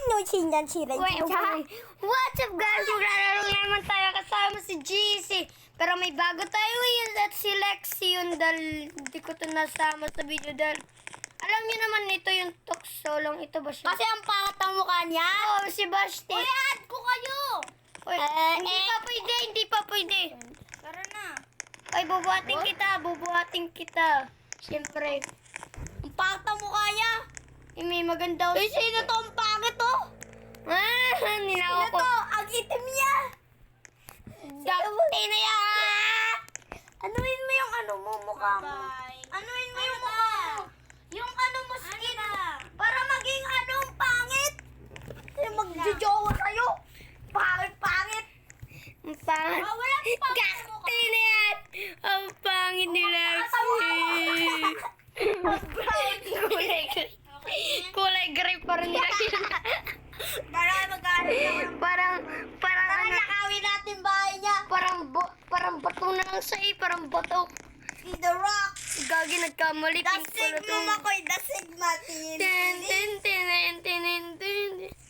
no, sinyan sila. Wait, what's up guys? Maglalaro naman tayo kasama si GC. Pero may bago tayo yun at si Lexi yun dahil hindi ko ito nasama sa video dahil alam niyo naman ito yung tuksolong ito ba siya? Kasi ang pangat ang mukha niya. Oo, si Basti. Uy, add ko kayo. Uy, hindi pa pwede. Tara na. Ay, bubuhating kita. Siyempre. Ang pangat ang mukha niya. May maganda. Uy, sino to ang pangit to? Ninakaw Sino ko. to? Ang itim niya. Dakti na yan! Anuin mo yung ano mo, mukha mo. Anuin mo yung mukha mo. Yung ano mo, skin. Para maging ano, pangit. Magjojowa sa'yo. Pangit. Ang pangit. Wala pangit mo ka. Dakti na yan! Ang pangit ni Lexi. Kulay gray pa rin nila. Para mag-aaral Parang Tara, nakawin natin bahay niya. parang bato na lang siya eh. Parang bato. See the rock. Gagi, nagkamali. The Pink pala Sigma to. Makoy. The Sigma. Tin.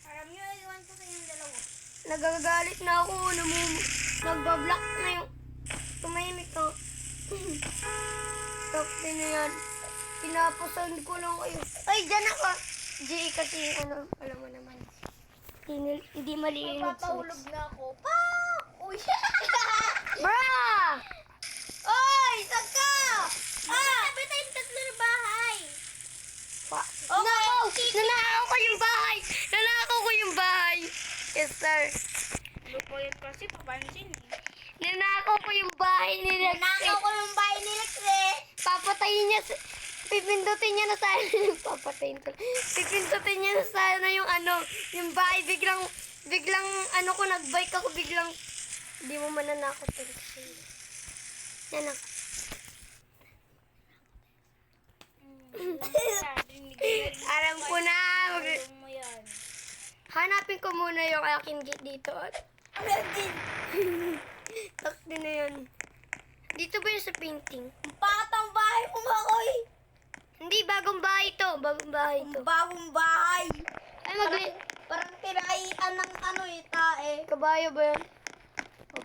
Alam nyo, iwan ko sa inyong dalawa. Nagagalit na ako. Nagbablock na yung... Tumahimik ka. Takti na yan. Pinapasan ko lang kayo. Ay, dyan ako. G, kasi ano, alam mo naman. Hindi maliinit. Papahulog na ako. Pa! Uy! Bra! Oy! Saan ka? Sabi tayong tatlo na bahay. Nanakaw ko yung bahay! Nanakaw ko yung bahay! Yes, sir. Lupo yun kasi papansin eh. Nanakaw ko yung bahay ni Lexi. Nakaw ko yung bahay ni Lexi. Papatayin niya, pipindutin niya na sana yung papatayin ko. Pipindutin niya na sana yung ano, yung bahay. Biglang ano ko, nagbike ako, biglang, hindi mo mananakot to. Nanak. Alam ko na. mo yan. Hanapin ko muna yung aking gate dito. Takti na yan. Dito ba yun sa painting? Ang pangat ang bahay mo, Makoy. Hindi, bagong bahay to. Bagong bahay to. Bagong bahay. Ay, Parang tinaian ng ano eh, tae. kabayo ba yan?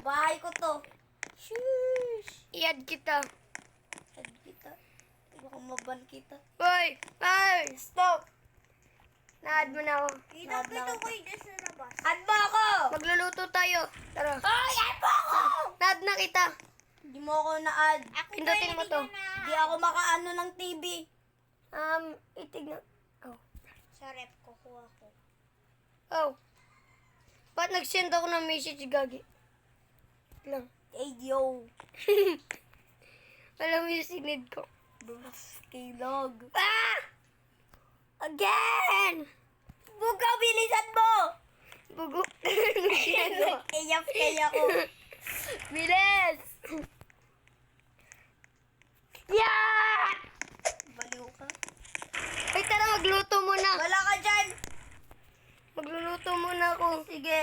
Bahay ko to. Shush. I-add kita. Sad kita. Baka maban kita. Hoy! Ay! Stop! Na-add mo na ako. Dito ko yung sa labas. Add mo ako! Magluluto tayo. Tara. Ay, add mo ako! Na-add na kita. Hindi mo ako na-add. Pindutin mo to. Hindi ako makaano ng TV. Itignan. Oh. Sa rep ko, kuha ko. Oh. Ba't nag-send ako ng message, Gagi? Lang. Hey, yo. Alam mo yung sinid ko. Kilog. Ah! Again! Buka, bilisan mo! Bugo. Iyap kaya ko. Bilis! Yeah! Baliw ka. Ay, tara, magluto muna. Wala ka dyan. Magluluto muna ako. Sige.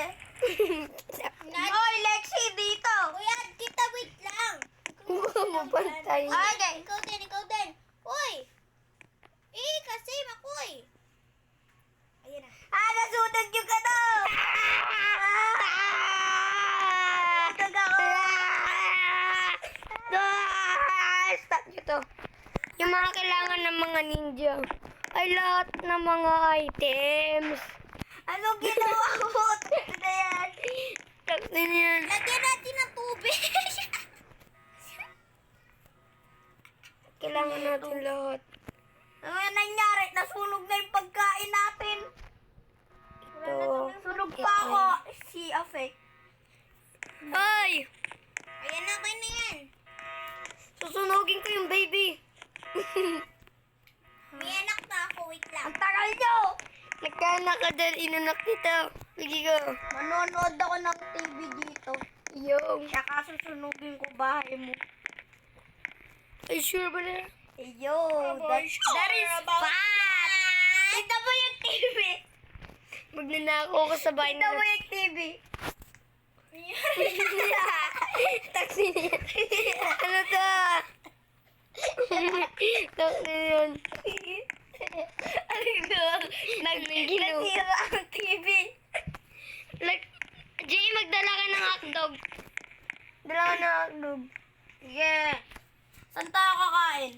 Oy, Lexi, dito. Kuya, kita, wait lang. Mabantay. Okay. Ikaw din. Uy! Kasi, Makoy. Ayan na. Nasunog yung ano! Stop nyo to. Yung mga kailangan ng mga ninja. Ay, lahat ng mga items. Anong ginawa ko? Ito na yan. Takti na yan. Lagyan natin ng tubig. Kailangan natin lahat. Ano yan nangyari? Nasunog na yung pagkain natin. Ito. Sunog pa ako. Si Afek. Ay! Ayan na, kayo na yan. Susunugin ko yung baby. May anak na ako. Wait lang. Ang tagal nyo! Nagkaanak ka dahil inanak kita. Sige ka. Manonood ako ng TV dito. Yung. Saka susunugin ko bahay mo. Ay, sure ba na? Yo, that is fat! Ito mo yung TV! Magnanakaw ka sa bahay Ito mo nila. yung TV! Taxi niya. Ano to? Taxi niyan. Ano yun? Nagliligaw. Nasira ang TV Like, Jay, magdala ka ng hotdog. Dala ka ng hotdog. Yeah. Saan tayo kakain?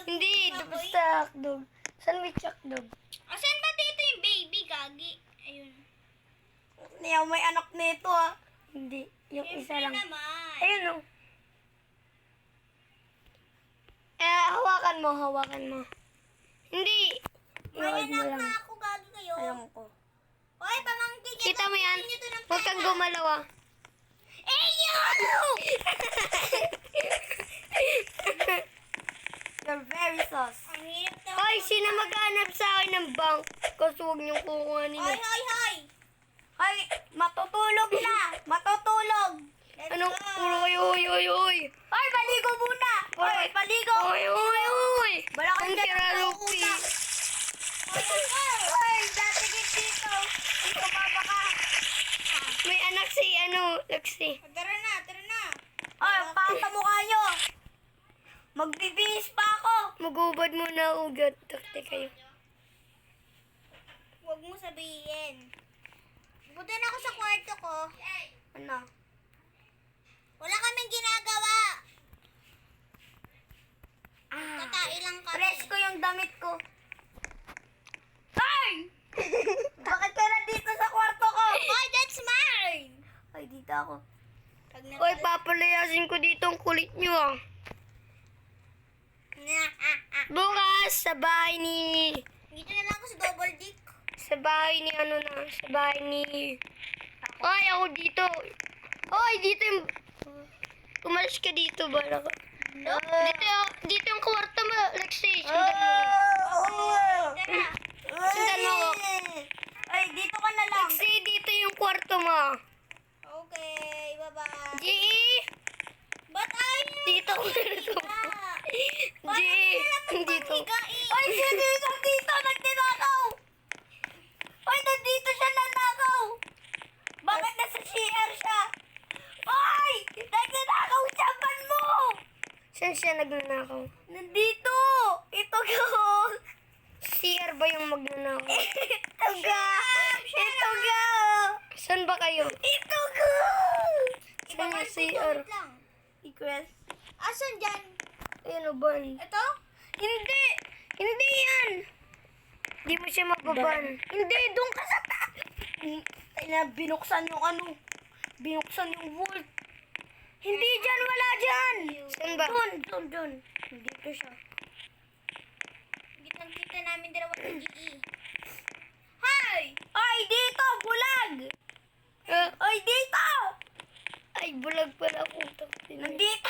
Hindi, basta hotdog. Sandwich hotdog. Asan ba dito yung baby, Gagi? Ayun. Niya, may anak nito ah. Hindi, yung isa Siyempre lang. naman. Ayun o. Hawakan mo. Hindi. May Iwag mo anak lang. na ako, Gagi kayo. Alam ko. Hoy, pamangkin niya. Kita mo yan? Bibili niyo to ng Huwag kang pera. gumalaw ah. Eh, yun! You're very sus. Ang hirap na. Hoy, sino mag-aanap sa akin ng bank? Kasi huwag niyong kukuhanin Hoy, yun. hoy, hoy! Ay, matutulog na. Matutulog. Let's Ano? go. Puro kayo, hoy. Ay, paligo muna. Ay, paligo. Hoy. Wala kang Ang dala tira, ng Lupi. utak. Ay, datigit dito. Dito, baba ka. May anak si, Lexi. Tara na, tara na. Ay, pasa mukha nyo. Magbibihis pa ako. Magubad muna ugat. Takte kayo. Huwag mo sabihin. Punta na ako sa kwarto ko. Ano? Wala kaming ginagawa. Tatai lang kami. Presko yung damit ko. Ay! Bakit ka nandito sa kwarto ko? Hoy, that's mine! Ay, dito ako. Pag Hoy, papalayasin ko dito ang kulit nyo ah. Bukas, sa bahay ni... Dito na lang ako sa double dick. Sa bahay ni sa bahay ni... Ay, ako dito. Ay, dito yung... Umalis ka dito, bala ka. Dito yung kwarto mo, Lexi. Tara. Sundan mo ako. Ay, dito ka na lang. Lexi, dito yung kwarto mo. Okay, bye-bye. G! Ba't ayaw? Dito ko G! Dito. Ay, sino dito? Nagtinakaw! Ay, nandito siya nanakaw! Bakit nasa CR siya? Ay! Nagtinakaw siya, ban mo! Saan siya nagnanakaw? Nandito! Ito ko! CR ba yung magnanakaw? Ito ga! Ito ga! Saan ba kayo? Ito ga! Saan yung CR? Wait lang. Request. Asan dyan? Ayun o, ban. Ito? Hindi! Hindi yan! Hindi mo siya mababan. Hindi! Doon ka sa ta! Ay na, binuksan yung binuksan yung vault. Hindi dyan! Wala dyan! Saan ba? Doon. Dito siya. Kitang-kita namin dalawa ng GE. Hi! Ay, dito! Bulag! Ay, dito! Ay, bulag pala ako. Nandito!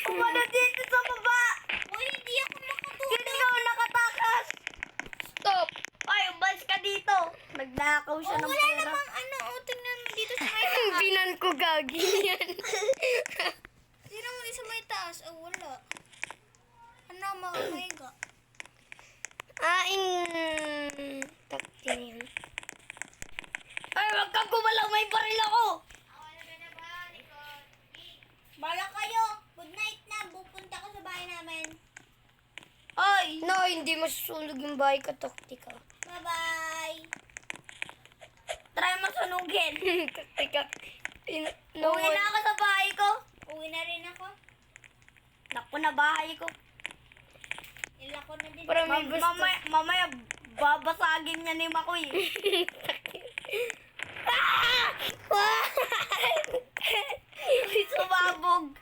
Umano dito sa baba! Uy, hindi ako makatulog. Hindi ka nakatakas! Stop! Ay, umalis ka dito! Nagnakaw siya ng Wala pera. namang tingnan mo dito sa may Binan ko gagi yan. Tingnan mo dito sa may taas. Wala. Ano, makakaiga. Takti na yan. Ay, wag kang gumalaw! May baril ako! Bala kayo. Good night na. Pupunta ko sa bahay namin. Ay! No, hindi masusunog yung bahay ka, takti ka. Bye-bye. Try mo sunugin! Takti ka. No, Uwi na ako sa bahay ko! Uwi na rin ako. Naku na bahay ko. Ila ko na din. Para may gusto. Mamaya, babasagin niya ni Makoy. Ay, sumabog.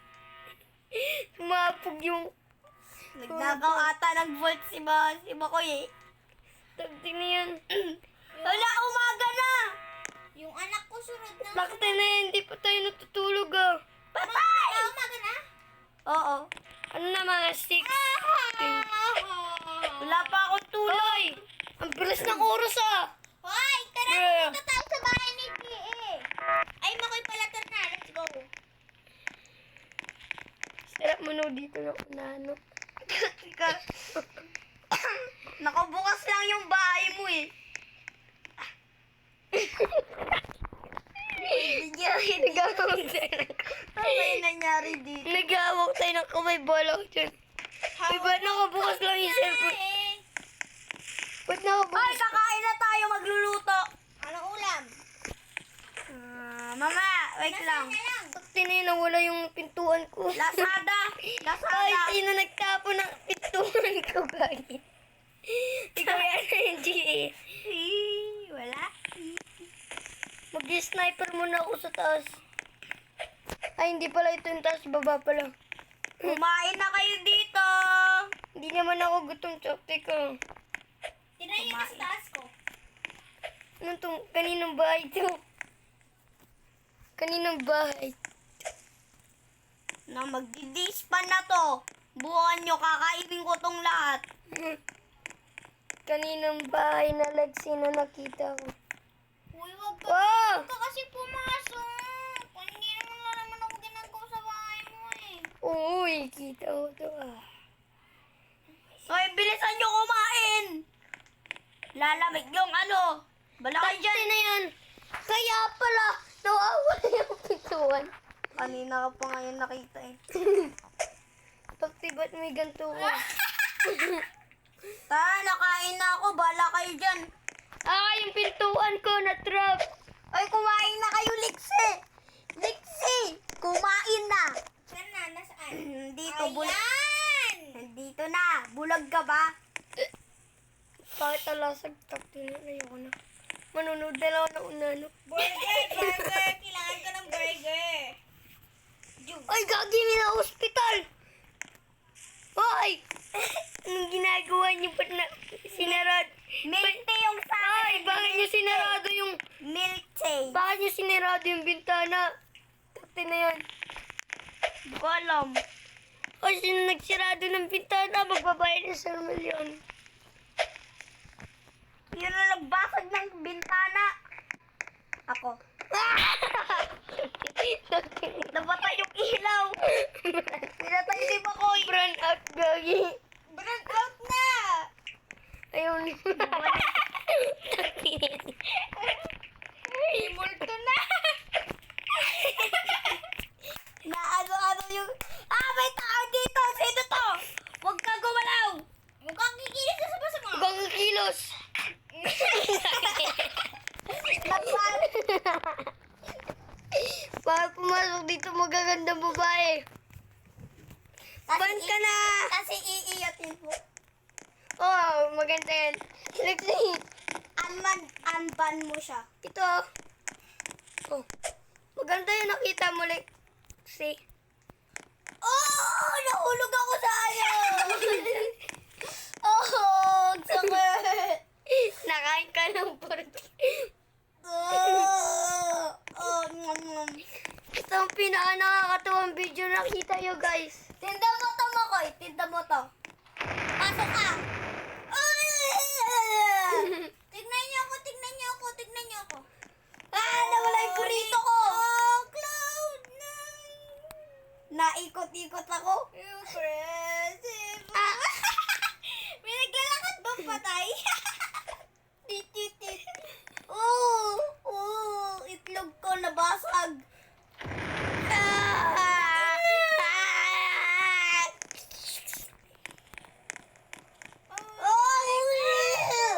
Mapog yung Nagnakaw ata ng vault si Makoy eh. takti na yan. Wala, umaga na! Yung anak ko sunod na. Takti na yan, hindi pa tayo natutulog ah. Patay! Umaga na? Oo. Ano na mga 6? Wala pa akong tulog. Hoy! Ang bilis ng oras ah! Hoy, tara Yeah. dito tayo sa bahay ni GE. Ay, makoy pala to na. Let's go. Sarap mo no dito na ano. Teka. Nakabukas lang yung bahay mo eh. Nagawak tayo ng Ano yung nangyari dito? Nagawak tayo ng kamay bola ko dyan. Ay, ba't nakabukas lang yung cellphone? Eh, Ba't nakabukas? Ay, kakain na tayo magluluto. anong ulam? Wait lang. Takti na yun, nawala yung pintuan ko. Lazada. Ay, Lazada. sino nagtapo ng pintuan ko, guys? Ikaw yan yung GA. Wala. Mag-sniper muna ako sa taas. Ay, hindi pala ito yung taas, baba pala. Kumain na kayo dito. Hindi naman ako gutom, Choptik ko. Tinayin niyo na sa taas ko. Anong tong, kaninong bahay ito? Kaninong bahay? Na magdi-dispan na to. Buwan nyo, kakainin ko tong lahat. Kaninong bahay na Lexi na nakita ko? Uy, wag ka. Oh! Huwag ka kasi pumasok. Hindi naman ako ginagawa sa bahay mo eh. Uy, kita ko to ah. Hoy, bilisan nyo kumain. Lalamig yung ano. Bala kayo Takti dyan. na yan. Kaya pala, nawawala yung pintuan. Kanina ka pa ngayon nakita eh. Takti, ba't may ganito ko? Tara, nakain na ako. Bala kayo dyan. Ah, yung pintuan ko na trap. Ay, kumain na kayo, Lixie. Lixie, kumain na. Saan na? Nasaan? Dito, bulag. Ayan! Nandito na. Bulag ka ba? Bakit alasag? Takti na, ayoko na. Manunod na lang ako ng unano. Burger! Kailangan ko ng burger. Ay, gagi na hospital! Hoy! Anong ginagawa niyo? Ba't na sinarado? Milk tea yung sa akin. Ay, bakit niyo sinarado yung... Milk tea. Bakit niyo sinarado yung bintana? Takti na yan. Hindi ko alam. Ay, sino nagsirado ng bintana? Magbabayad ng 1 milyon. Yun na nagbasag ng bintana. Ako. Nabatay yung ilaw. Pinatay si Bakoy. Brand out, gagi. Brand out na! Ayun. Takti na yan. Multo na! Na ano yung... Ah, may tao dito. Sino to? Huwag ka gumalaw. Mukhang kikilis na sa basa mo. Bang kilos. Nagpal. Bakit pumasok dito magagandang babae? Ban ka na! Kasi iiyatin mo. Oh, maganda yan. Lexi, Unban mo siya. ito. Oh, maganda yung nakita mo, Lexi. Oh! Nahulog ako sa ano! Oh! Sakit! Nakain ka ng burger. Oh! Oh! Ito ang pinaka-nakakatuwang video na nakita nyo, guys. Tinda mo to, Makoy. Tinda mo to. Pasok ka! Tignan niyo ako, tignan niyo ako, tignan niyo ako. Ah! Nawala yung burrito ko! Oh, Cloud9! Naikot-ikot ako. Impressive! Ah! May naglalakad bang patay? Tit. Oh! Oh! Itlog ko nabasag. Ah! Oh!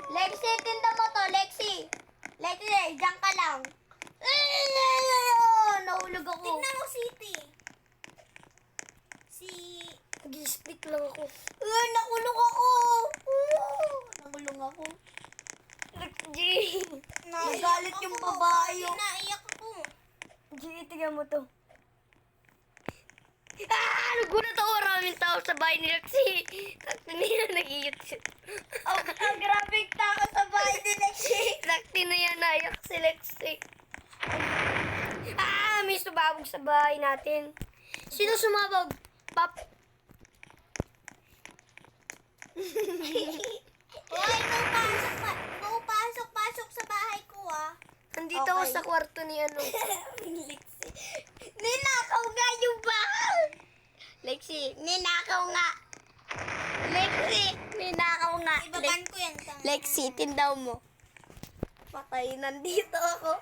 Lexi, tinda mo to, Lexi. Lexi, diyan ka lang. Nahulog ako. Tignan mo, City. Nag-split lang ako. Nakulong ako. Nakulong ako. Lexi. Nagalit yung babae. Naiyak ako. G, tingnan mo to. Ah! Nagulat ako. Maraming tao sa bahay ni Lexi. Takti na yan, nag-iiyot siya. Ang grabing tao sa bahay ni Lexi. Takti na yan, naiyak si Lexi. Ah! May sumabog sa bahay natin. Sino sumabog? Pap. Hoy, pasok sa bahay ko ah. Nandito ako Okay. sa kwarto ni ano. Lexi. Ninakaw nga yung bahay. Lexi, ninakaw nga. Lexi, ninakaw nga. Ibaban ko yan. Lexi, tindaw mo. Patay, nandito ako.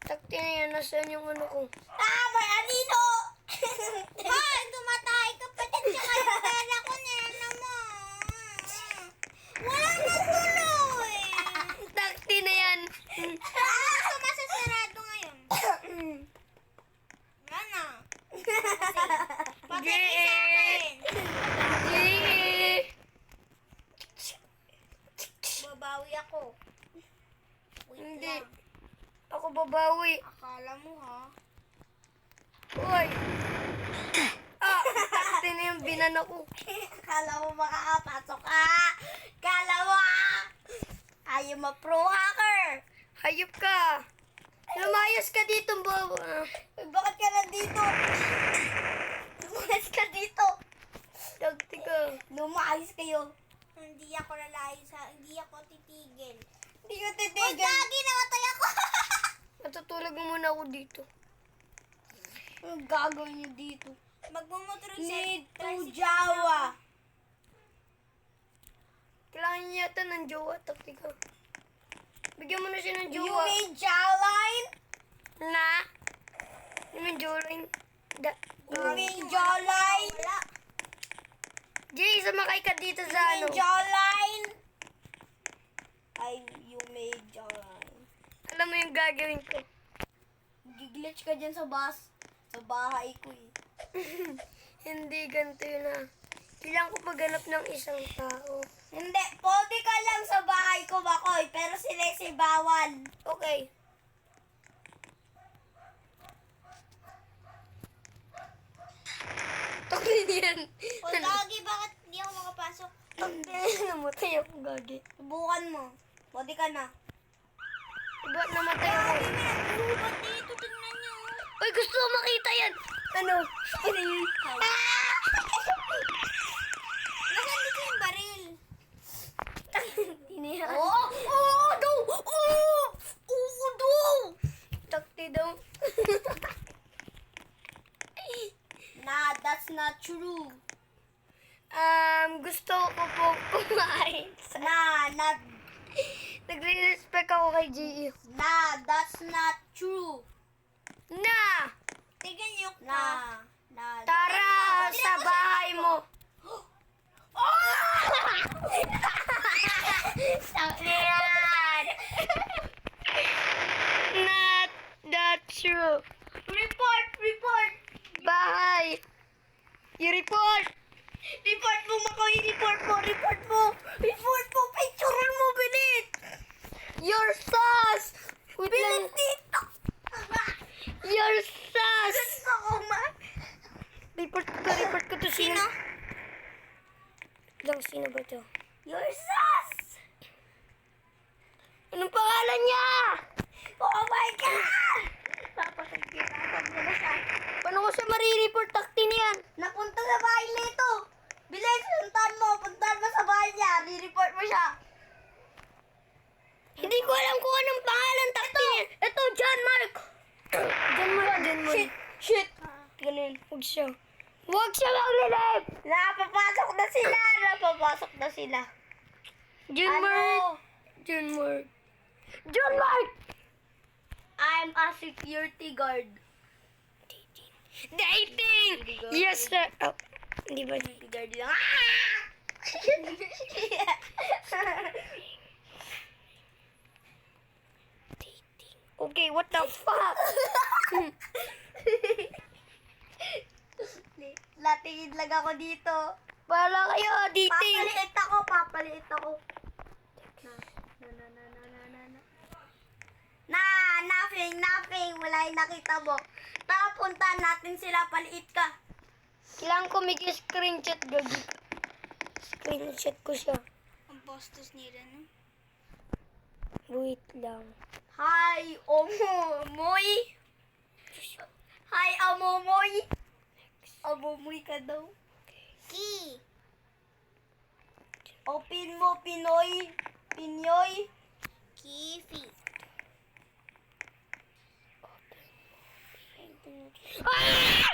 Takti na yan, nasaan yung ano ko? Ah, may anino! Hoy, tumatay ka pa dyan sa kaya ko na naman. Wala na tuloy. Takti na yan. Sumasa sa babawi ako. Wait Hindi. lang. Ako babawi. Akala mo ha? Hoy! Ah, takti na yung binana ko. Kala mo makakapasok ka. Kala mo ayaw ma-pro hacker. Hayop ka. Lumayas ka dito, baba. Bakit ka nandito? Lumayas ka dito. Takti ka. Lumayas kayo. Hindi ako lalayo hindi ako titigil. Hindi ko Uy, titigil. gagi, namatay ako. Matutulog muna ako dito. Anong gagawin niyo dito? Magmumotor Need to Jawa. Kailangan niya yata ng jowa. Takti ka. Bigyan mo na siya ng You jowa. mean jawline? Na? Ano yung jawline? You mean jawline? Wala. Jay, sumakay ka dito sa ano. Jawline? You made jawline. Alam mo yung gagawin ko. Giglitch ka dyan sa bus. Sa bahay ko eh. Hindi, ganito yun ah. Kailangan ko maghanap ng isang tao. Hindi, pwede ka lang sa bahay ko, Makoy. Pero si bawal. Okay. Takli yan. O, gagi, bakit hindi ako makapasok? Namatay ako, gagi. Subukan mo. Pwede ka na. Ba't namatay ako? Ba't dito? Tingnan niyo. Uy, gusto ko makita yan. Ano? Ano yun? Nasaan dito yung baril? Tinihan. Oh! Oh! Do! Oh! Oh! Do! Takti daw. Nah, that's not true. Gusto ko po kumain. Nah, not... Nagre-respect ako kay G.E. Nah, that's not true. Na! Tingnan niyo ka. Nah. Tara sa bahay mo. Yan! Not that true. Report! Report! Bahay. I-report. Report mo, Makoy! Report mo! Report mo! Report mo! Picturean mo, bilit! Your sus! Wait lang. Bilit dito! Your sus! Gusto ko Report ko to sino? Lang, sino ba to? Your sus! Anong pangalan niya? Oh my God! Papasag kita. Pag na siya. Paano ko siya marireport? Takti niyan. Napunta sa bahay nito. Bilis, puntahan mo sa bahay niya. Re-report mo siya. Hindi ko alam kung anong pangalan. Takti niyan. Ito, John Mark. John Mark. Shit. Ganun. Huwag siya. Huwag siya maglilip. Napapasok na sila. John Ano? Mark. John Mark. John Mark! I'm a security guard. Dating! Yes, sir. Oh, hindi ba? Security guard lang. Okay, what the fuck? Latingin lang ako dito. Bala kayo, dating. Papaliit ako. Nothing. Wala yung nakita mo. Tara, puntahan natin sila. Paliit ka. Kailangan ko may screenshot, gagi. Screenshot ko siya. Ang postos nila, no? Wait lang. Hi, Omomoy. Hi, Amomoy. Amomoy ka daw. Key. Open mo, Pinoy. Pinyoy. Kifi. Ah!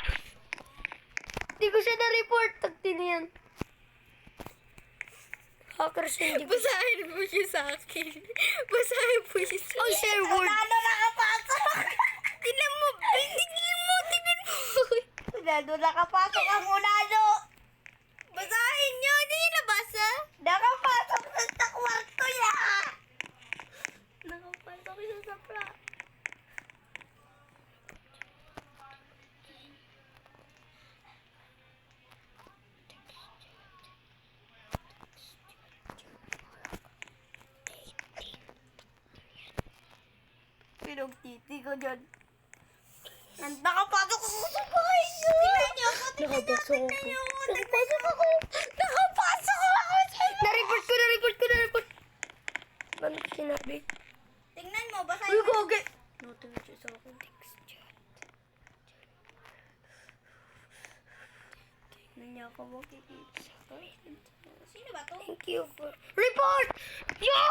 Hindi ko siya na-report. Takti na yan. Hackers hindi ko. Basahin mo siya sa akin. Basahin mo siya sa Oh, share word. Nano nakapasok. Tingnan mo. Tingnan mo. Nano nakapasok ang unado. Basahin niyo. Hindi niyo nabasa? Nakapasok sa kwarto niya. Nakapasok siya sa flat. yung titi ko dyan. Nakapasok ako sa bahay niyo. Tingnan niyo ako, Nakapasok ako. Nakapasok ako. Nakapasok ako. Na-report. Ano ba sinabi? Tingnan mo, basahin Uy, mo. goge! Noting siya sa akin. Text chat. Tingnan niyo ako makikita sa akin. Sino ba to? Thank you for... Report! Yo!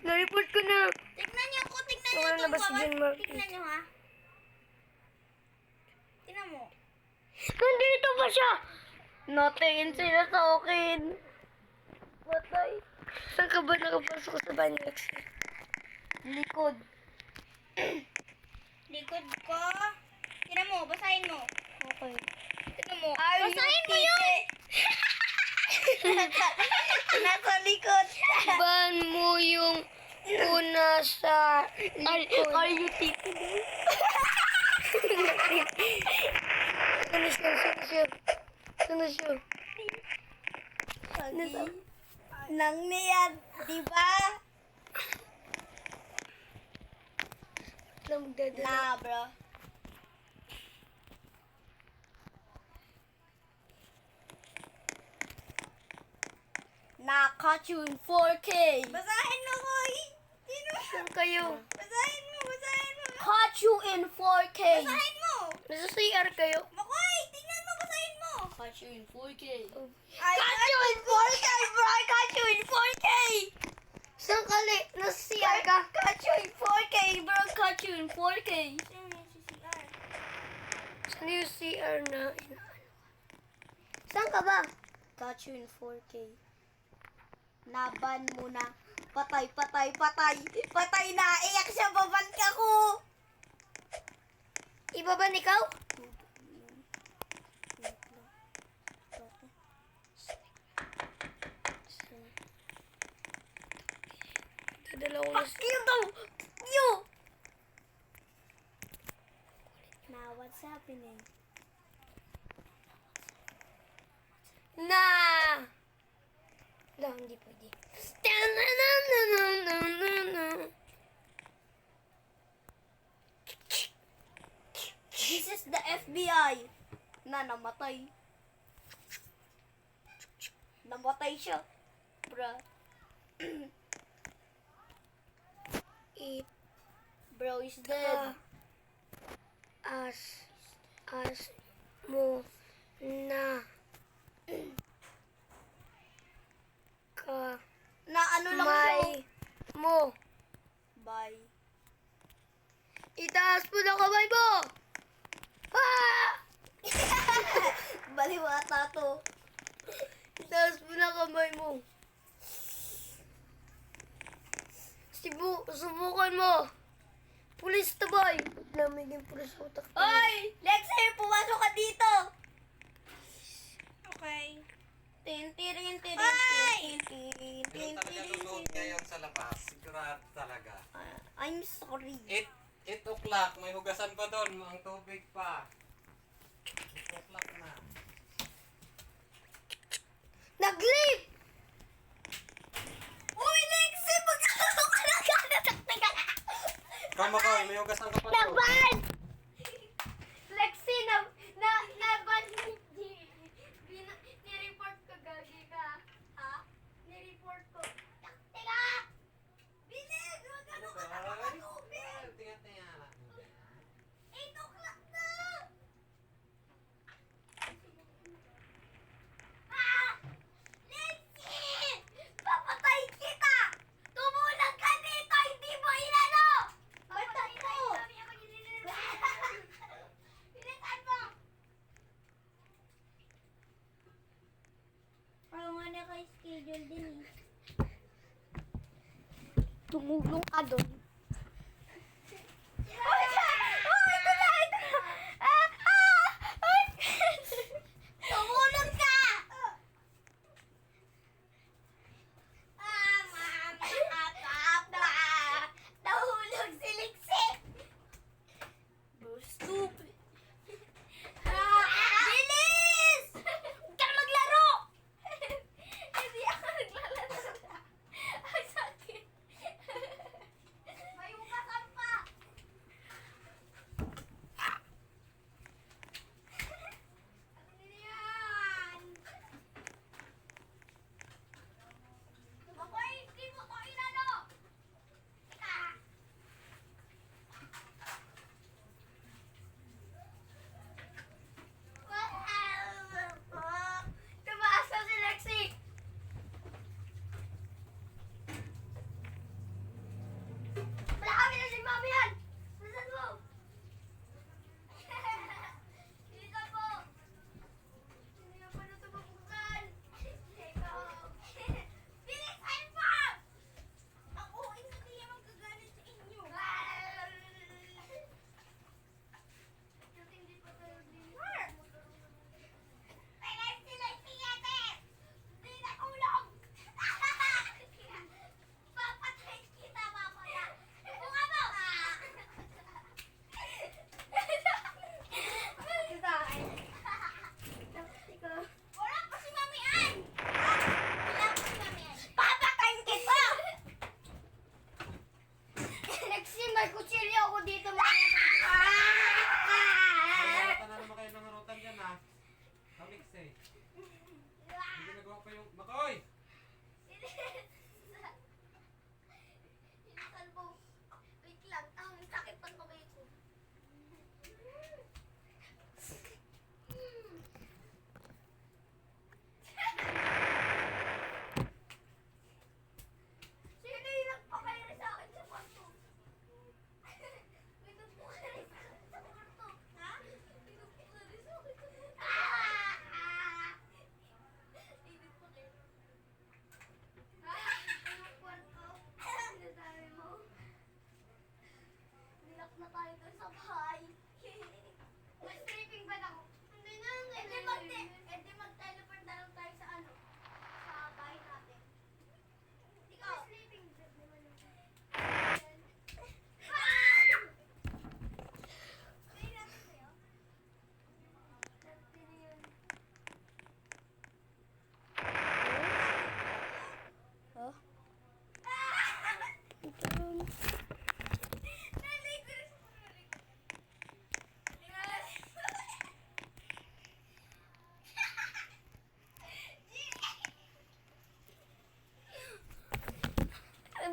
Na-report ko na. Tingnan niyo ako, tingnan niyo Wala na itong ba si baba. John Mark? Tingnan niyo ha. Tingnan mo. Nandito pa siya! Natingin sila sa akin. Patay. Saan ka ba nakapasok sa banyo? Likod. Likod ko. Tingnan mo, basahin mo. Okay. Tingnan mo. Ay, Basahin mo titi. yun! Nasa likod. Ban mo yung una sa likod. Are you titi? Sino siya? Nang niyan, di ba? Lang magdadala. Na, bro. Na-catch you in 4K. Basahin mo ko. Sino? Saan kayo? Basahin mo, basahin mo. Caught you in 4K. Basahin mo. Nasa CR kayo? Makoy, tingnan mo, basahin mo. Caught you in 4K. Ay, Caught you in 4K, bro. I caught you in 4K. Saan kali? Nasa CR ka? Caught you in 4K, bro. Caught you in 4K. sino yung CCR? Saan yung CR na Saan ka ba? Caught you in 4K. Naban mo na. Patay, patay, patay. Patay na. Iyak siya. Baban ka ko. Iba ba ikaw? Dadala ko na Fuck you daw. Fuck you. Now, what's happening? na! Wala, hindi pwede. This is the FBI. Na namatay. Namatay siya. Bruh. It Bro is dead. as mo na ka Na ano lang may siya. mo. Bye. Itaas mo na kamay mo! Ah! Baliwata to. Itaas mo na kamay mo. Subukan mo. Pulis to boy. Lamigin pulis sa utak. Oy! Lexi, pumasok ka dito! Okay. Tin. Ay! Ganun talaga lunood ngayon sa labas. Sigurado talaga. I'm sorry. 8 o'clock, may hugasan pa doon. Ang tubig pa. 8 o'clock na. Nag-leave! Uy, Lexi! Magkano ka na gano'n? Kama ko, may hugasan ka pa doon. Naban! Lexi, naban! Ni-report ko, gagi ka. Ha? Ni-report ko. Teka! Bilis! Huwag ka Ano ka ba? na matubig! Tingnan. 8 o'clock na! Ah! Lexi! Papatay kita! Tumulang ka dito! Hindi mo inano! Batak mo! Bilisan mo! Oo nga naka-schedule din eh. Tumulong ka doon. Ito na! Tumulong ka! Nahulog si Lexi! Stupid! Bilis! Huwag ka na maglaro! Hindi ako naglalaro. Ang sakit.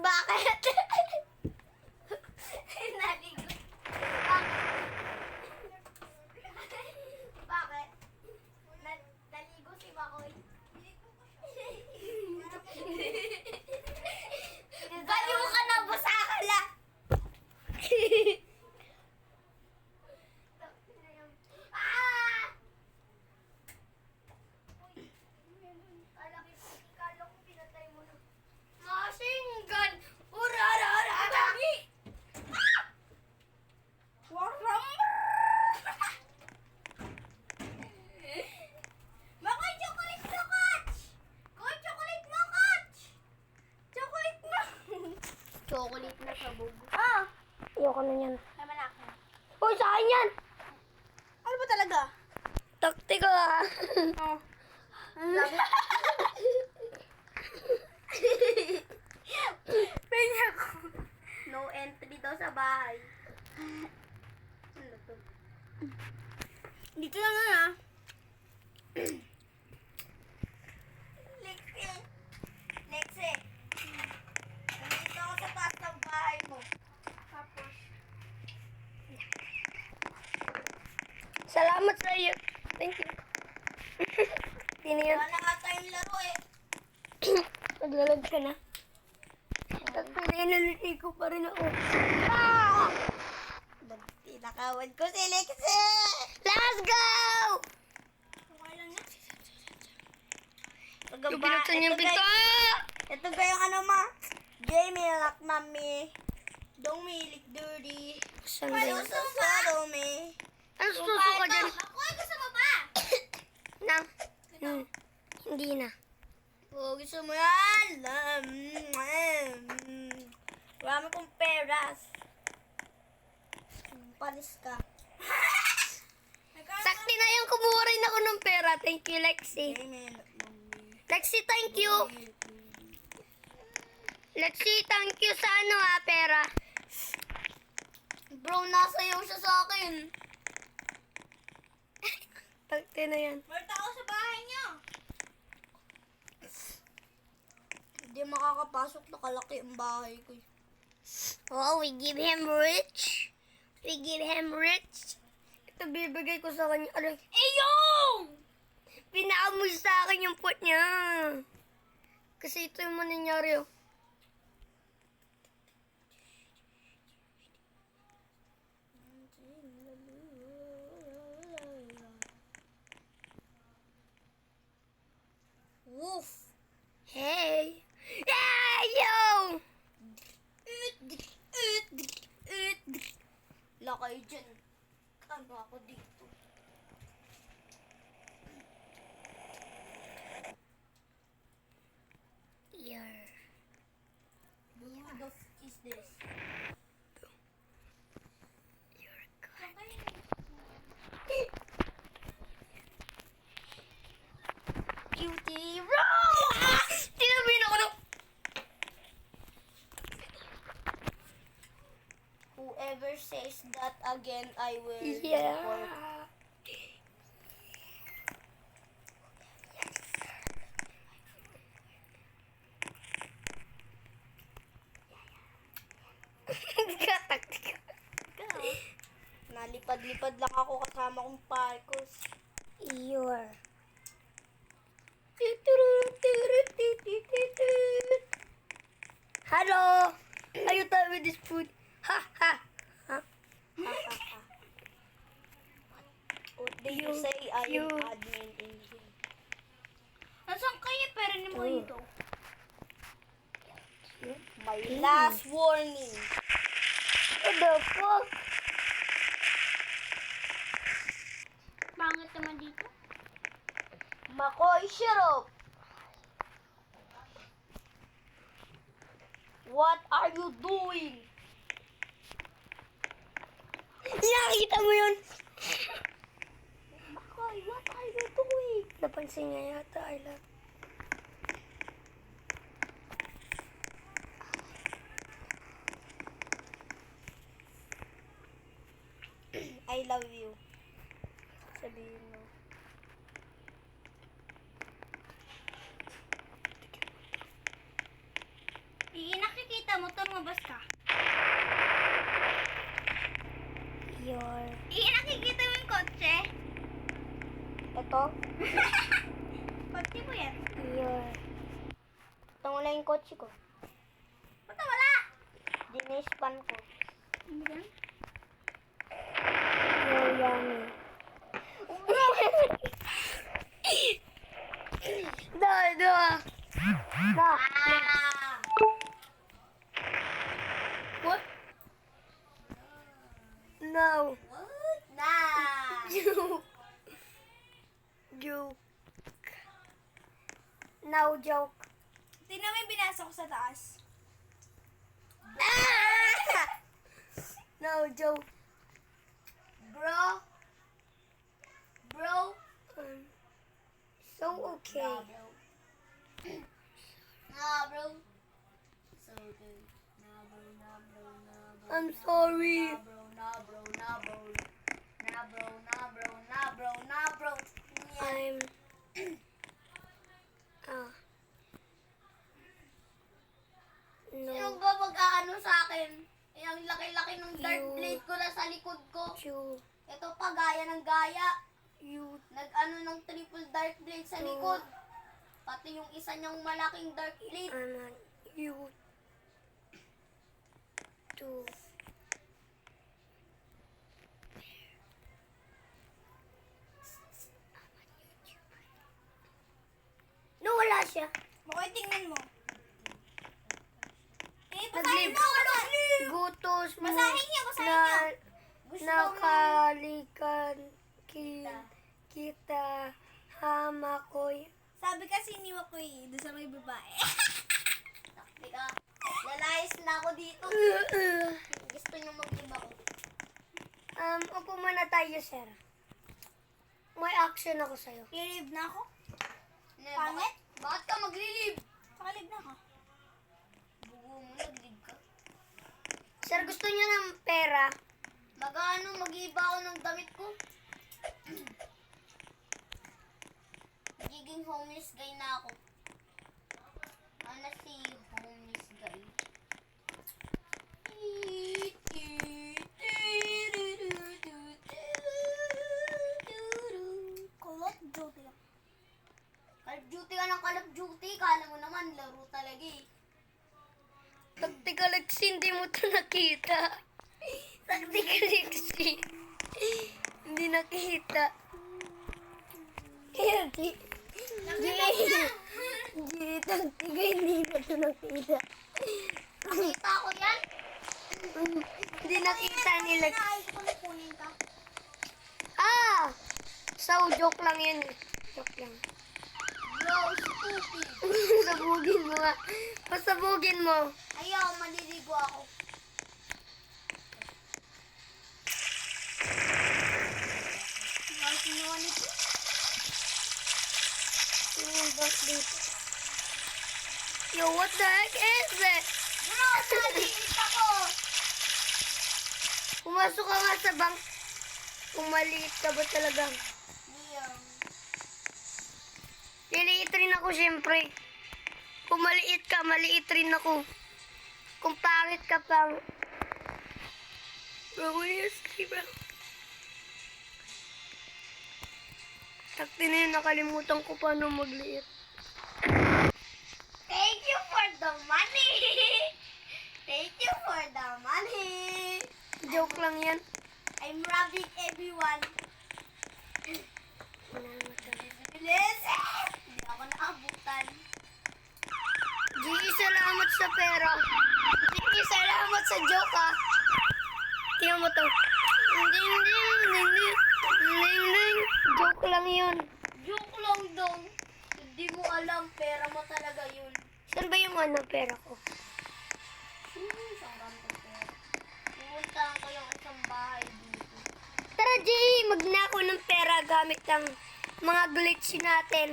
Bakit? Naligo. Bakit? Naligo si Bakoy. Baliw ka na, busakala! Ah! Kala ko pinatay mo na. Machine gun! Urararara! Makoy, chocolate mo, Coach! Koy, chocolate mo, Coach! Chocolate mo! Chocolate na sabog. Ah! Ayoko na yan. Tama na ako. Uy, sa akin yan! Ano ba talaga? Taktika ah. Oh. Pinya ko. No entry daw sa bahay. Ano to? Dito lang nga. Lexi. Lexi. Nandito ako sa taas ng bahay mo. Tapos. Salamat sa iyo. Thank you. Hindi yan. Wala nga tayong laro eh. Naglalag ka na. Tapos naliligo ko pa rin ako. Ah! Tinakawan ko si Lexi. Let's go! Okay lang yan. Yung binuksan yung pinto. Ito ba yung ano ma? Jamie Lock Mami. Dong milik dirty. Saan ba yun? Suso me. Ano susuka dyan? Ako gusto mo ba? Nang? Hindi na. Oh, gusto mo yan? Marami kong peras. Panis ka. Sakti na yung kumuha rin ako ng pera. Thank you, Lexi. Jamie Lock Mami. Lexi, thank you. Lexi, thank you sa ano pera. Bro, nasayaw siya sa akin. Sakti na yan. Marta ako sa bahay niyo. Hindi makakapasok, nakalaki ang bahay ko. Oh, we give him rich. We give him rich. Ito bibigay ko sa kanya. Aray. Ayong! Pinaamoy sa akin yung pot niya. Kasi ito yung mangyayari oh. Woof! Hey! Hey, yo! Lakay dyan. Ano ako dito? Here. Who the f is this? You're good. Cutie Rose! Tinabihin ako ng... Whoever says that again, I will Yeah. report. Taktika. Nalipad-lipad lang ako kasama kong Parkos. You're... Hello! Are you done with this food? Ha ha! Ha? What did you say? I am you- admin in here. Nasaan kayo? Pero ni mo ito. My last warning. What the fuck? Pangit naman dito. Makoy, shut up! What are you doing? Nakita mo yun? Makoy, what are you doing? Napansin niya yata, Ayla. I love you. Sabihin mo. Nakikita motor, mabas ka. Your... Nakikita mo yung kotse? Ito? Kotse ko yan. Your... Ito wala yung kotse ko. Ba't wala? Dinispan ko. Ano yan? Your yummy. Da. What? No. What? Na! Joke. No joke. Tingnan mo yung binasa ko sa taas. No joke. Bro. So okay. Nah, bro. So good. Nah, bro. I'm sorry. Nah, bro. I'm ah Sino no ba mag-aano sa akin? Ang laki-laki ng dart You. blade ko na sa likod ko. you Ito pa, gaya ng gaya. you Nag-ano ng triple dart blade sa likod. Pati yung isa niyang malaking dart blade. you too. No, wala siya. Makoy, tingnan mo. Naglib. Basahin mo! Gutos mo Basahin niya. Gusto mo. nakalikan kita hamakoy. Sabi kasi ni Makoy, doon sa may babae. Teka, lalayas na ako dito. Gusto niyo mag-iba ko. Upo muna tayo, sir. May action ako sa'yo. I-leave na ako? Ne, Pangit? Bakit ka maglilib? Saka-leave na ako. Bugo mo, naglib ka. Sir, gusto niyo ng pera? Mag-iiba ako ng damit ko. Magiging homeless guy na ako. Ano si homeless guy? Call of Duty. Call of Duty ka ng Call of Duty. Kala mo naman, laro talaga eh. Tactical X, hindi mo ito nakita. Tactical X. Hindi nakita. Hindi. Hindi, tactical, hindi mo ito nakita. Nakita ko yan. Hindi nakita nila. Naayos ko na kunin ka. Ah! So, joke lang yun eh. Joke lang. Bro, stupid. Pasabugin mo nga. Pasabugin mo. Ayaw, maliligo ako. Sinuha nito. Yo, what the heck is it? Bro, nalilit ako. Pumasok ka nga sa bank. Kung maliit ka ba talaga? Liam. Liliit rin ako syempre. Kung maliit ka, maliit rin ako. Kung pangit ka pang... Bro, what is it, bro? Takti na yun, nakalimutan ko paano magliit. Thank you for the money. Thank you for the money. Joke lang yan. I'm robbing everyone. Listen! Hindi ako naabutan. Gigi, salamat sa pera. Gigi, salamat sa joke, ha. Tingnan mo to. Ding. Joke lang yun. Joke lang dong. Hindi mo alam, pera mo talaga yun. Saan ba yung pera ko? Isang random pera. Pupuntahan ko yung isang bahay dito. Tara, G! Magnako ng pera gamit ang mga glitch natin.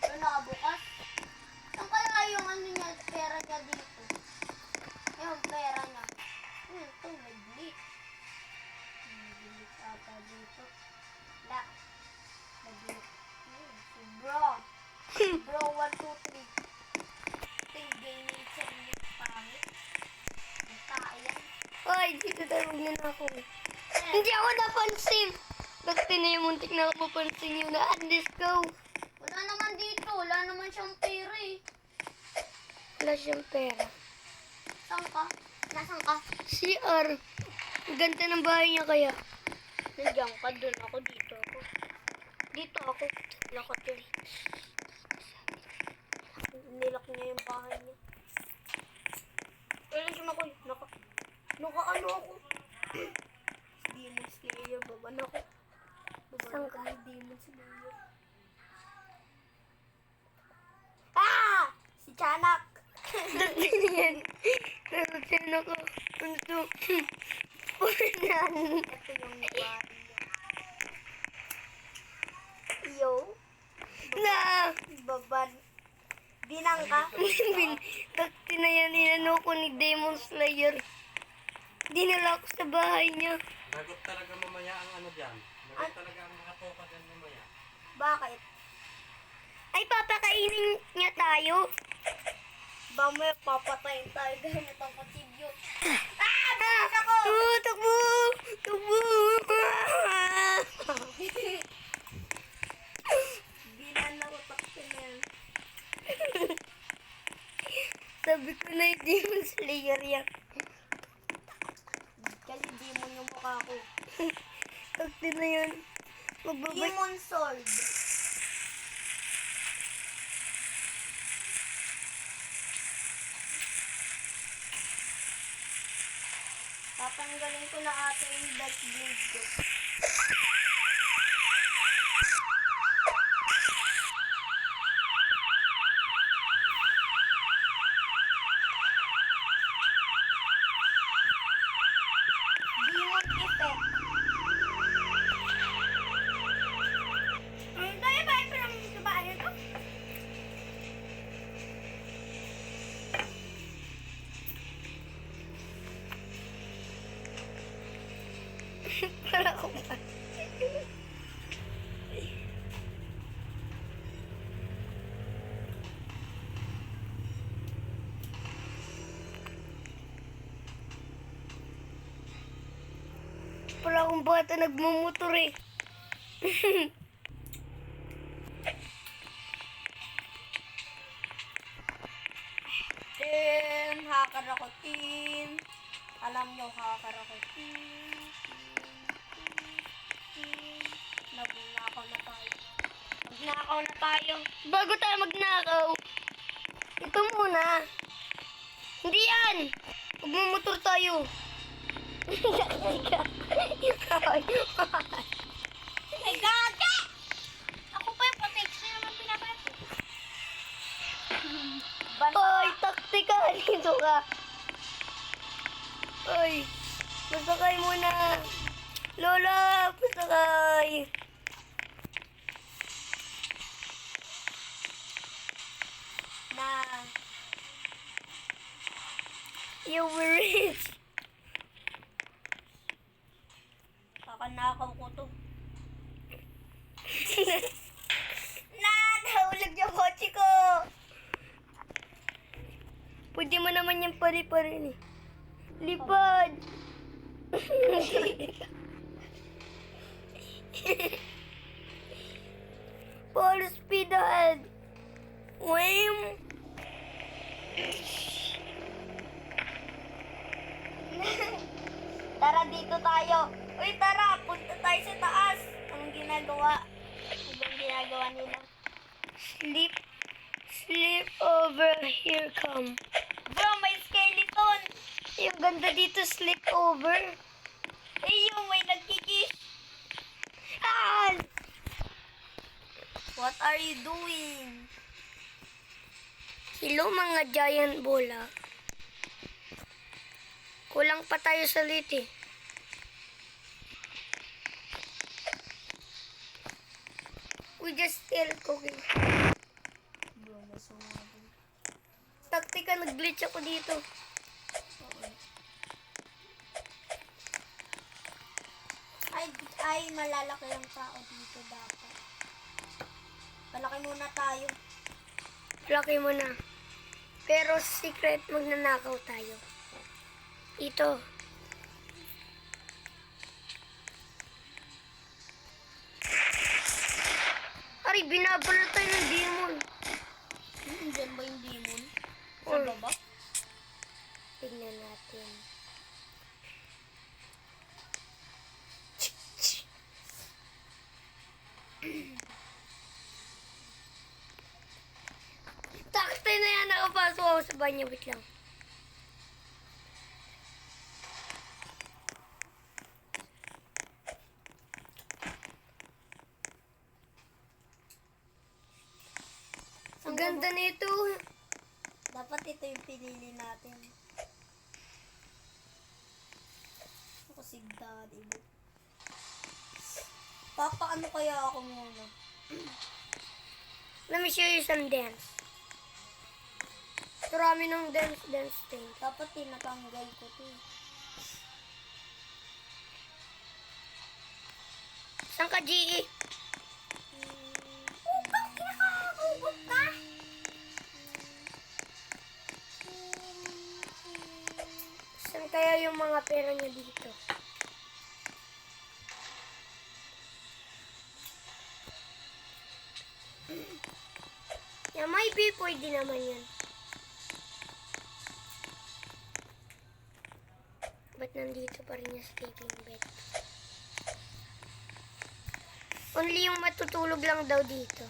Pero nakabukas. Saan kaya yung niya, pera niya dito? Yung pera niya. Ito, may glitch. May glitch ata dito. La. May glitch. Si bro. Bro, 1, 2, 3. Ito yung gaming sa glitch pangit. Dito tayo magnanakaw. Hindi ako napansin. Bakit na yung muntik na ako mapansin yun na. Let's go. Wala naman dito. Wala naman siyang pera eh. Wala siyang pera. Saan ka? Nasaan ka? CR. Ang ganda ng bahay niya kaya. Nandiyan ka. Doon ako. Dito ako. Dito ako. Lakot yun. Nilak niya yung bahay niya. Kailan siya ako? Naka-ano ako? Demon Slayer. Baban ako. Saan ka? Demon Slayer. Ah! Si Chanak! Dagdag yan. Nasasyan ako. Ano to? Punan. Ito yung bahay niya. Yo. Na. Baban. Binang ka? Takti na yan. Inano ko ni Demon Slayer. Dinala ko sa bahay niya. Lagot talaga mamaya ang ano dyan. Lagot talaga ang mga toka dyan mamaya. Bakit? Ay, papakainin niya tayo. Mamaya papatayin tayo dahil natangkatibyo. Ako! Takbo! Takbo! Binan ako takto na yan. Sabi ko na yung Demon Slayer yan. Kasi demon yung mukha ko. Takti na yan. Magbabay. Demon sword. Tatanggalin ko na ata yung dark blade ko. Demon effect. Tayo ba ito ng kabahan ito? Para ko pa. Para akong bata nagmumotor eh. Hacker ako team. Alam nyo, hacker ako team. Nagnakaw na tayo. Magnakaw na tayo. Bago tayo magnakaw. Ito muna. Hindi yan. Magmumotor tayo. Ay, gaga! Ako pa yung protection naman pinapato. Ay, taktika. Dito ka. Ay, masakay muna. Lola, masakay. Na, You were rich. kakanakaw ko to. Nahulog yung kotse ko. Pwede mo naman yung pari-pari eh. Lipad. Full speed ahead. Wham! Tara dito tayo. Uy, tara, punta tayo sa taas. Anong ginagawa? Anong ginagawa nila? Sleep. Sleep over. Here come. Bro, may skeleton. Yung ganda dito, sleep over. Eh, yung may nagkikiss. Ah! What are you doing? Hello mga giant bola. Kulang pa tayo sa liti. We just still cooking. Bro, may sumabog. Taktika, nag-glitch ako dito. Ay, malalaki ang tao dito dapat. Malaki muna tayo. Laki mo na. Pero secret, magnanakaw tayo. Ito. Aray, binabalot tayo ng demon. Diyan ba yung demon? Sa Or, baba? tignan natin. Takte na yan, nakapasok ako sa banyo. Wait lang. Ang ganda nito. Dapat ito yung pinili natin. Ako si Daddy. Papaano kaya ako muna? Let me show you some dance. Marami ng dance thing. Dapat tinatanggal ko to. Saan ka, GE? Bakit nakakagugot ka? Saan kaya yung mga pera niya dito? Yeah, maybe pwede naman yan. Ba't nandito pa rin yung sleeping bed? Only yung matutulog lang daw dito.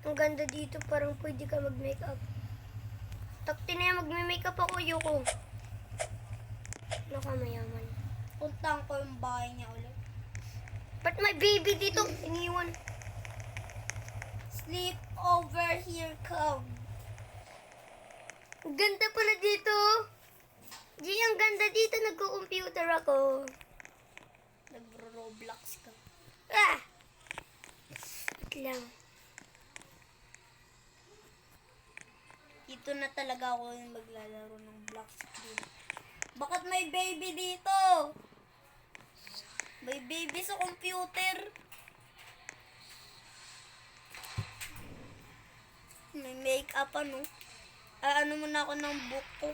Ang ganda dito, parang pwede ka mag-makeup. Takti na yan, magme-makeup ako, Yuko. Nakamayaman. Puntahan ko yung bahay niya ulit. Ba't may baby dito? Iniwan. Sleep over here, come. Ang ganda pala dito. G, ang ganda dito. Nagko-computer ako. Nagro-Roblox ka. Ah! Wait lang. Dito na talaga ako yung maglalaro ng black screen. Bakit may baby dito? May baby sa computer. May make-up ano. Ay, ano muna ako ng book ko.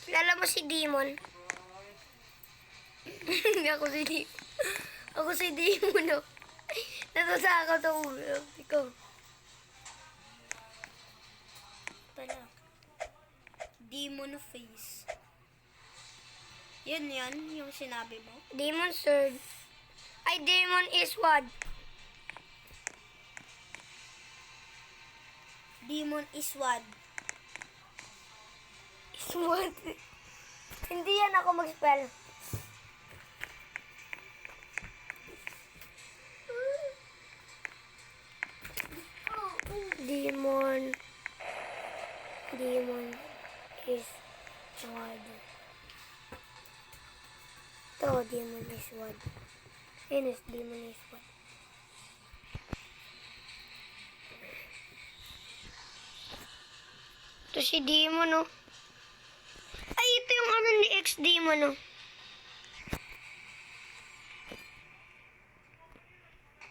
Kilala mo si Demon? Ako si Demon. Ako si Demon, no? Natasakaw to ulo. Ikaw. Pala. Demon face. Yun yung sinabi mo. Demon sword. Ay, Demon is what? Demon is what? Is what? Hindi yan ako mag-spell. Demon. Demon is what? To, demon is what? Yun is demon is what? Ito si Demon, no? Ay, ito yung ano ni X-Demon, no?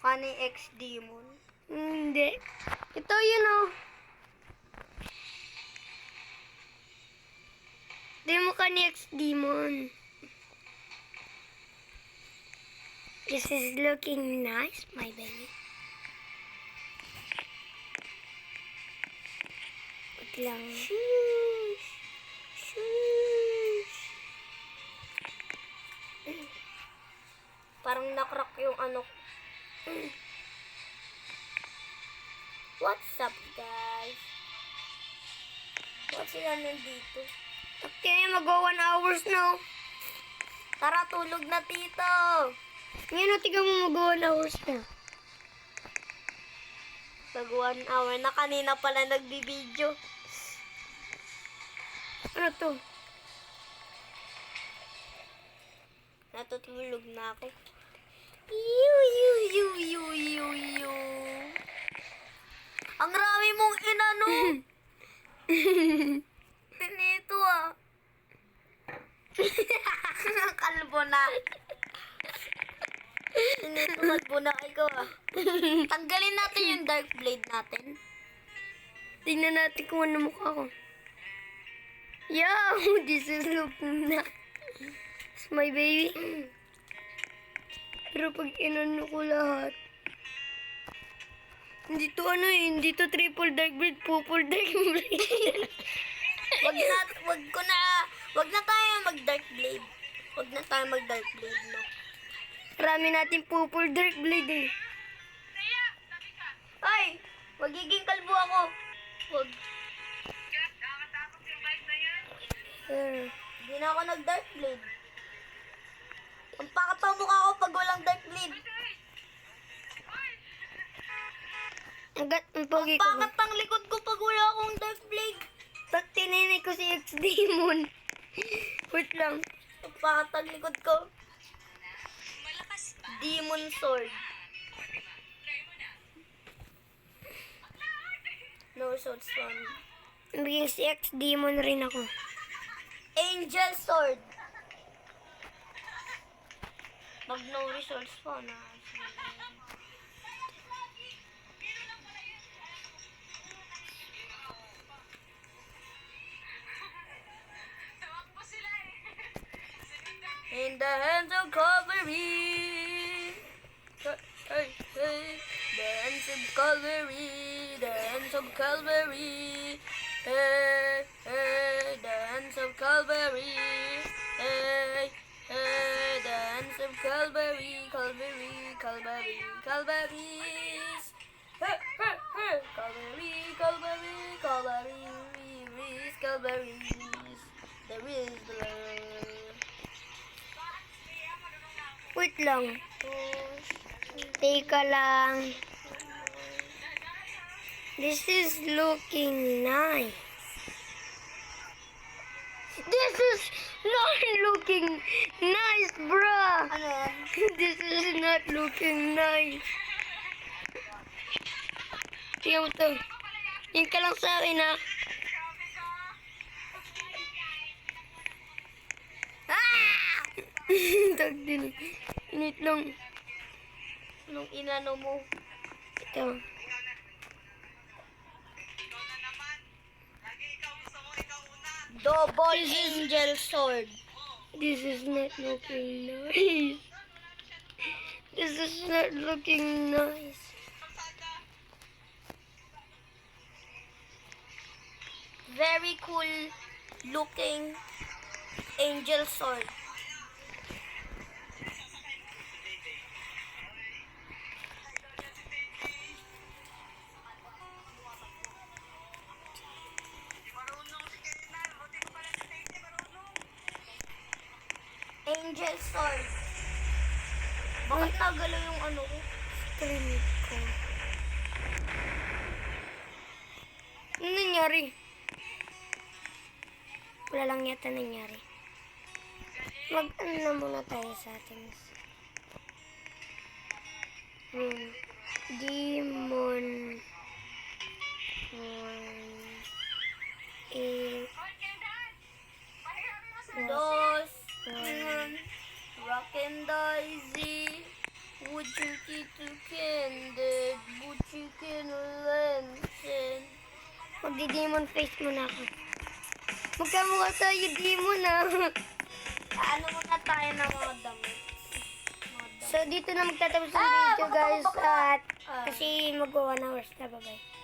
Ano yung ex-demon? Hindi. Ito yun, oh. Demo ka ni X-Demon. This is looking nice, my baby. Wait lang. Shush! Shush! Parang nakrak yung ano. What's up, guys? Ba't sila nandito? Okay, mag-1 hours na. Tara, tulog na, tito! Ngayon, tiga mo mag-1 hours na. Pag 1 hour na kanina pala nagbibideo. Ano to? Natutulog na ako. Ang rami mong inano. Pinito ah. Kalbo na. Pinito kalbo na ikaw ah. Tanggalin natin yung dark blade natin. Tingnan natin kung ano mukha ko. Yeah, this is looking na. It's my baby. Pero pag inano ko lahat, hindi to ano eh, hindi to triple dark blade, purple dark blade. Wag na tayo mag-dark blade. Wag na tayo mag-dark blade, no? Marami natin purple dark blade eh. Ay! Magiging kalbo ako. Wag. Hindi na ako nag-dark blade. Ang pakit ang mukha ko pag walang dark blade. Ang pogi ko. Pakit ang likod ko pag wala akong dark blade. Pag tinini ko si X-Demon. Wait lang. Ang pakit ang likod ko. Demon sword. No swords fun. Maging si X-Demon rin ako. Angel sword. Pag no results pa na. In the hands of Calvary. Hey, hey. The hands of Calvary. The hands of Calvary. Hey, hey. The hands of Calvary. Hey, hey. The hands of Calvary. Calvary, Calvary, Calvaries. Hey, hey, hey. Calvary, Calvary, Calvaries, Calvaries. There is blood. Wait lang. Teka lang. This is looking nice. This is not looking nice, bruh. Ano yan? This is not looking nice. Tingnan mo to. Yung ka lang sa akin, ha? Tag din. Init lang. Nung inano mo. Ito. Double angel sword. This is not looking nice. This is not looking nice. Very cool looking angel sword. Angel sword. Bakit nagalaw yung ano ko? Screen ko. Ano nangyari? Wala lang yata nangyari. Mag-ano na muna tayo sa ating Demon 1 Dos. Rock and Daisy. Would you keep to candid? Would you can lenten? Magdi-demon face muna ako. Magkamukha tayo demon Ano muna tayo ng mga damit? So dito na magtatapos ang video guys at kasi mag 1 hours na. Bye bye.